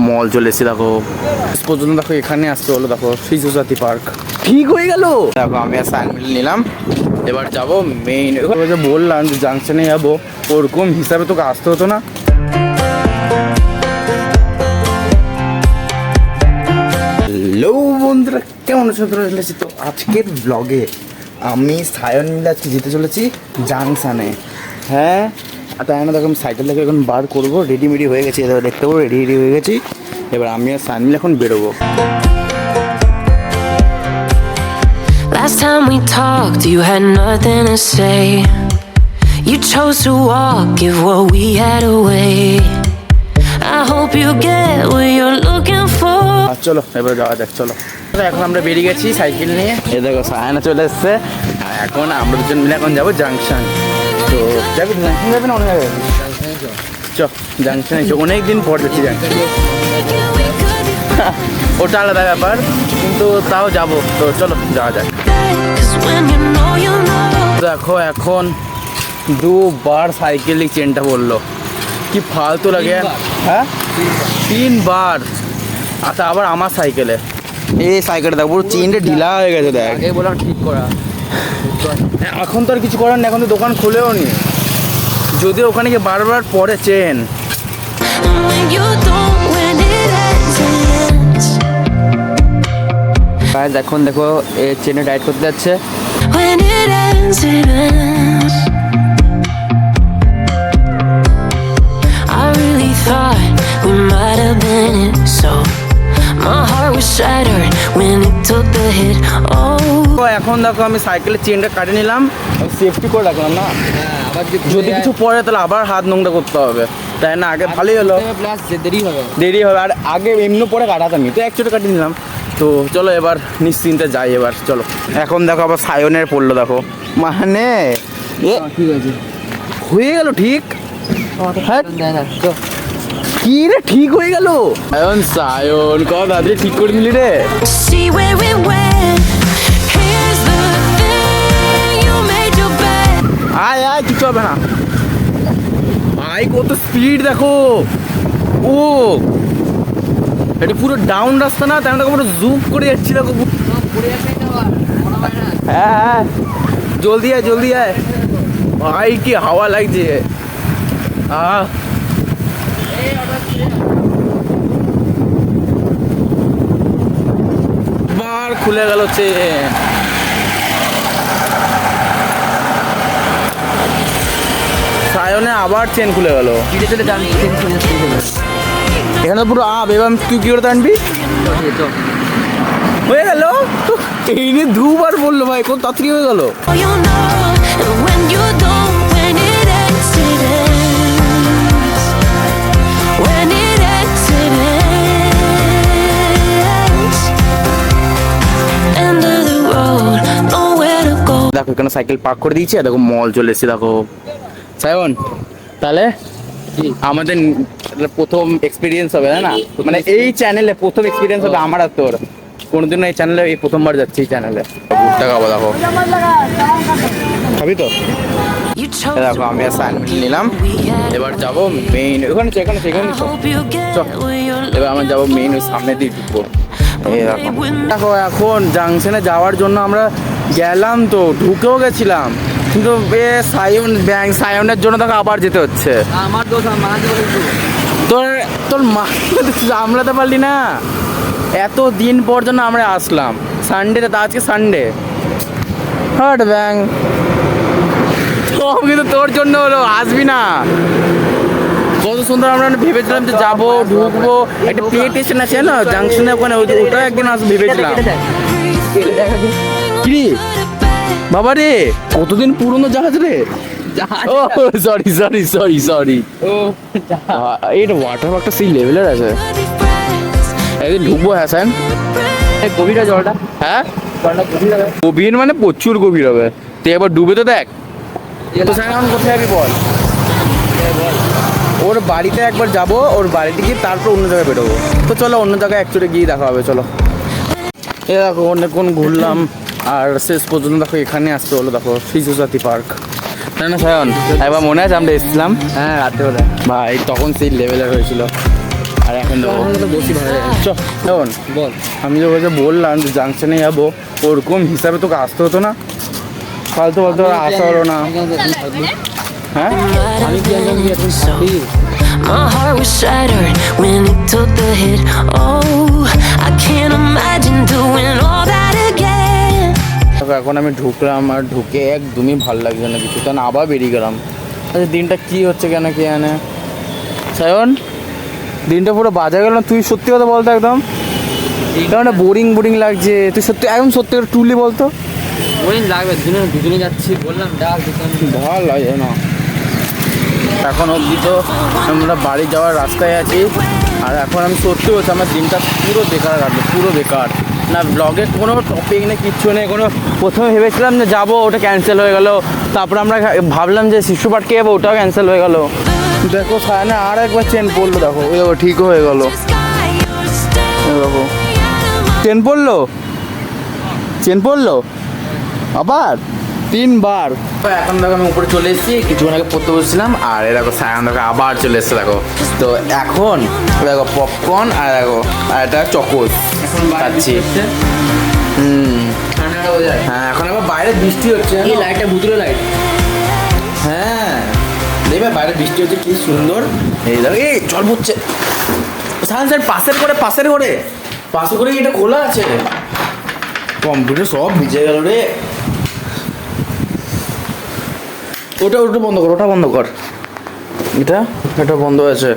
মল চলে এসেছি। দেখো পর্যন্ত দেখো এখানে আসতে হলো। দেখো ফিজিওথেরাপি পার্ক ঠিক হয়ে গেল। দেখো আমি আর সাইন মিল নিলাম, এবার যাবো মেইন। যে বললাম যে জাংশনে যাবো, ওরকম হিসাবে তোকে আসতে হতো না। হ্যালো বন্ধুরা, কেমন আছো? তো আজকের ব্লগে আমি সায়ন মিলে আজকে যেতে চলেছি জাংশনে। হ্যাঁ, তাই না? দেখো আমি সাইকেল থেকে এখন বার করবো, রেডিমেডি হয়ে গেছি। এবার দেখতে পাবো রেডি হয়ে গেছি। এবার আমি আর সায়ন মিলে এখন বেরোবো। Last time we talked, you had nothing to say. You chose to walk, give what we had away. I hope you get what you're looking for. চলো এবার যাওয়া যাক, চলো। এখন আমরা বেরিয়ে গেছি সাইকেল নিয়ে। এ দেখো সায়না চলে এসছে। এখন আমরা দুজন মিলে এখন যাবো জাংশন। তো যাবি জাংশন, যাবে না অনেক যাবে? চ জাংশনে অনেকদিন পর যাচ্ছি জাংশন। ওটা আলাদা ব্যাপার, কিন্তু তাও যাবো। তো চলো যাওয়া যাক। 'Cause when you know, you know. দেখো এখন দুবার সাইকেলিং চেনটা বললো, কি ফালতু লাগে। হ্যাঁ, 3বার। আচ্ছা আবার আমার সাইকেলে, এই সাইকেলটা দেখ পুরো চেনটা ঢিলা হয়ে গেছে। দেখ আগে বললাম ঠিক করা, এখন তো আর কিছু করার নেই, এখন তো দোকান খুলেও নি। যদিও ওখানে গিয়ে বারবার পরে chain. When you don't, when it ends, it ends. Guys এখন দেখো এই চেনে টাইট করতে যাচ্ছে। When it ends, it ends. I really thought we might have been it, so my heart was shattered when it took the hit. Oh, তো এখন দেখো আমি সাইকেলের চেনটা কাটে নিলাম, সেফটি করে রাখলাম না। আবার যদি কিছু পরে তাহলে আবার হাত নোংরা করতে হবে, তাই না? আগে ভালোই হলো, প্লাস দেরি হবে। দেরি হবে। আর আগে এমনি পরে কাটাতামই, তো একচোটে কাটিয়ে নিলাম। তো চলো এবার নিশ্চিন্তে যাই। এবার চলো। এখন দেখো আবার সায়নের পড়লো, দেখো মানে ঠিক আছে, হয়ে গেল ঠিক। হ্যাঁ দেয় না তো। কি রে, ঠিক হয়ে গেল। সায়ন সায়ন কত তাড়াতাড়ি ঠিক করে নিলি রে। see where it went. Here's the thing, you made your bed. আয় আয়, কিছু হবে না। ভাই কত স্পিড দেখো। ও এটা পুরো ডাউন রাস্তা না, তাই না? পুরো জুম করে যাচ্ছি দেখো। হ্যাঁ হ্যাঁ, জলদি আয় জলদি আয়। ভাই কি হাওয়া লাগছে। বার খুলে গেল চেন। সায়নে আবার চেন খুলে গেল। কিনে চলে যান, এখানে তো পুরো এবার তুই কি করে আনবি? হয়ে গেল। এই নিয়ে দুবার বললো ভাই, কোন তাড়াতাড়ি হয়ে গেল। Oh, you know, and when you don't, when it ends, it ends. When it ends, it ends. End of the road, nowhere to go. দেখো এখানে সাইকেল পার্ক করে দিয়েছি, দেখো মল চলে এসেছি। দেখো সায়ন, তাহলে আমাদের প্রথম এক্সপিরিয়েন্স হবে, তাই না? মানে এই চ্যানেলে প্রথম এক্সপিরিয়েন্স হবে আমার আর তোর। কোনোদিন এই চ্যানেলে এই প্রথমবার যাচ্ছি এই চ্যানেলে। ভুট্টা খাবো। দেখো খাবি তো? You chose দেখো আমি আর সাইন মিল নিলাম, এবার যাবো মেইন। ওখানে সেখানে সেখানে hope you get what you're এবার আমরা যাবো মেইন, ওই সামনে দিয়ে ঢুকবো। এই দেখো দেখো এখন জাংশনে যাওয়ার জন্য আমরা গেলাম, তো ঢুকেও গেছিলাম, কিন্তু সায়নের জন্য দেখো আবার যেতে হচ্ছে। আমার দোষ, আমার মাঝে বলেছি তোর তোর মা সামলাতে পারলি না। এত দিন পর জন্য আমরা আসলাম সানডেতে, তা আজকে সানডে। হট ব্যাং, সব কিন্তু তোর জন্য হলো। আসবি না? কত সুন্দর আমরা ভেবেছিলাম যে যাবো, ঢুকবো, একটা প্লে স্টেশন আছে না জাংশনে, ওখানে ওটা একদিন আসবো ভেবেছিলাম। কি বাবা রে, কতদিন পুরনো জাহাজ রে। ও সরি সরি সরি সরি। ও এটা ওয়াটার পার্কটা সেই লেভেলের আছে। একদিন ঢুকবো। হ্যাঁ স্যার, গভীর আছে জলটা, হ্যাঁ জলটা গভীর হবে। গভীর মানে প্রচুর গভীর হবে। তুই এবার ডুবে তো দেখ। তো স্যার এখন কোথায় যাবি বল? ওর বাড়িতে একবার যাবো, ওর বাড়িতে গিয়ে তারপর অন্য জায়গায় বেরোবো। তো চলো অন্য জায়গায় একচুটে গিয়ে দেখা হবে। চলো। এ দেখো অনেকক্ষণ ঘুরলাম, আর শেষ পর্যন্ত দেখো এখানে আসতে হলো। দেখো ফিজিওথেরাপি পার্ক, তাই না সায়ন? একবার মনে আছে আমরা এসেছিলাম? হ্যাঁ রাত্রে বেলা। ভাই তখন সেই লেভেলের হয়েছিল। আর এখন দেবো তো বসি ভালো লাগে। চ এখন বল। আমি যে বলতে বললাম যে জাংশনে যাবো ওরকম হিসাবে তোকে আসতে হতো না, ফালতু ফালতু আর আসা হলো না। হ্যাঁ আমি কি জানি আমি এখন থাকি? My heart was shattered when it took the hit. Oh, I can't imagine doing all that again. তবে এখন আমি ঢুকলাম আর ঢুকে একদমই ভালো লাগছে না কিছু, তখন আবার বেরিয়ে গেলাম। আচ্ছা দিনটা কি হচ্ছে কেন কে জানে। সায়ন দিনটা পুরো বাজা গেল না, তুই সত্যি কথা বলতো একদম কেমন বোরিং বোরিং লাগছে, তুই সত্যি একদম সত্যি করে টুলি বলতো। ওই লাগবে দুজনে যাচ্ছি বললাম ডাক দিতাম। ভালো লাগে না। এখন অবধি তো আমরা বাড়ি যাওয়ার রাস্তায় আছি, আর এখন আমি সত্যি বলছি আমার দিনটা পুরো বেকার কাটলো, পুরো বেকার। না ব্লগের কোনো টপিক নেই, কিচ্ছু নেই কোনো। প্রথমে ভেবেছিলাম যে যাবো, ওটা ক্যান্সেল হয়ে গেল। তারপরে আমরা ভাবলাম যে শিশু পার্কে যাবো, ওটাও ক্যান্সেল হয়ে গেল। দেখো সায়নে আর একবার চেন পড়লো, দেখো ওই দেখো ঠিকও হয়ে গেল। দেখো চেন পড়লো, চেন পড়লো আবার 3 বার। এখন দেখো আমি উপরে চলে এসেছি, কিছুক্ষণ আগে পড়তে বসছিলাম, আর এ দেখো সায়ন দেখো আবার চলে এসছে। দেখো তো এখন দেখো পপকর্ন আর দেখো আর এটা চকোস খাচ্ছি। ঠান্ডাটা হয়ে যায়। হ্যাঁ এখন আবার বাইরে বৃষ্টি হচ্ছে। এই লাইটটা ভুতুরে লাইট। হ্যাঁ দেখবে বাইরে বৃষ্টি হচ্ছে কি সুন্দর। এই দেখো এই জল পড়ছে। সায়ন স্যার পাশের করে পাশে করে এটা খোলা আছে, কম্পিউটার সব ভিজে গেল রে। ওটা বন্ধ কর, ওটা বন্ধ কর। এটা বন্ধ আছে,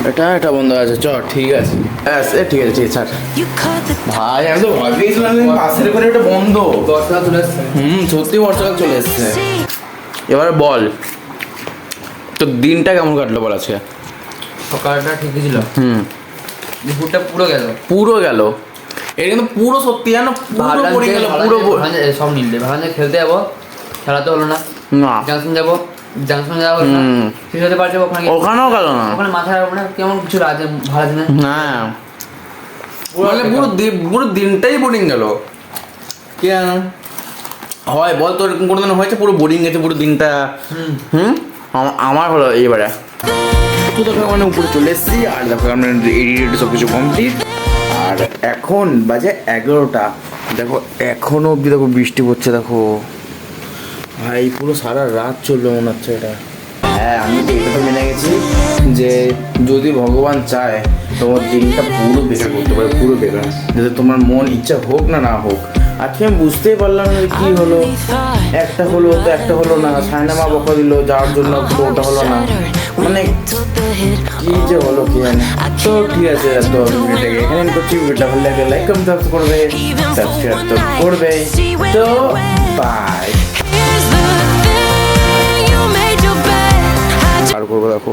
এটা বন্ধ আছে। চ ঠিক আছে, ঠিক আছে স্যার। You cut the ভাই আমি তো ভয় পেয়েছিলাম যে পাশের করে এটা বন্ধ। বর্ষা চলে এসছে। সত্যি বর্ষাকাল চলে এসছে। sea. এবার বল তো দিনটা কেমন কাটলো বল আজকে? সকালটা ঠিকই ছিল, দুপুরটা পুরো গেল। এটা কিন্তু পুরো সত্যি জানো, পুরো ভাবলাম পড়ে যে গেল, ভাবলাম পুরো যে ভাবলাম যে সব নিলে ভাবলাম যে খেলতে যাবো, খেলা তো হলো না। না জাংশন যাবো হলো না। ঠিক হতে পারছে ওখানে গিয়ে। ওখানেও গেল না। ওখানে মাথায় মানে কেমন কিছু লাগে ভালো লাগে না। হ্যাঁ মানে পুরো দিনটাই বোরিং গেল। কি জানো হয় বল, তোর এরকম কোনো দিন হয়েছে পুরো বোরিং গেছে পুরো দিনটা? আমার হলো এইবারে। তো দেখো মানে উপরে চলে এসেছি, আর দেখো আমরা এডিট সব কিছু কমপ্লিট। আর এখন বাজে 11টা। দেখো এখনো অবধি দেখো বৃষ্টি পড়ছে। দেখো ভাই পুরো সারা রাত চলবে মনে হচ্ছে এটা। হ্যাঁ আমি তো এটা তো মেনে গেছি যে যদি ভগবান চায় তোমার দিনটা পুরো বেকার করতে পারে, পুরো বেকার, যাতে তোমার মন ইচ্ছা হোক না হোক। আজকে আমি বুঝতেই পারলাম না যে কী হলো, একটা হলো তো একটা হলো না। সায়না বকা দিল যাওয়ার জন্য, তো ওটা হলো না, মানে কি যে হলো কি জানে। তো ঠিক আছে, তো ভিডিওটাকে এখানে end করছি। ভিডিওটা ভালো লাগে লাইক কমেন্ট করবে, সাবস্ক্রাইব তো করবে। তো bye. Here's the thing, you made your bed. আর করবো দেখো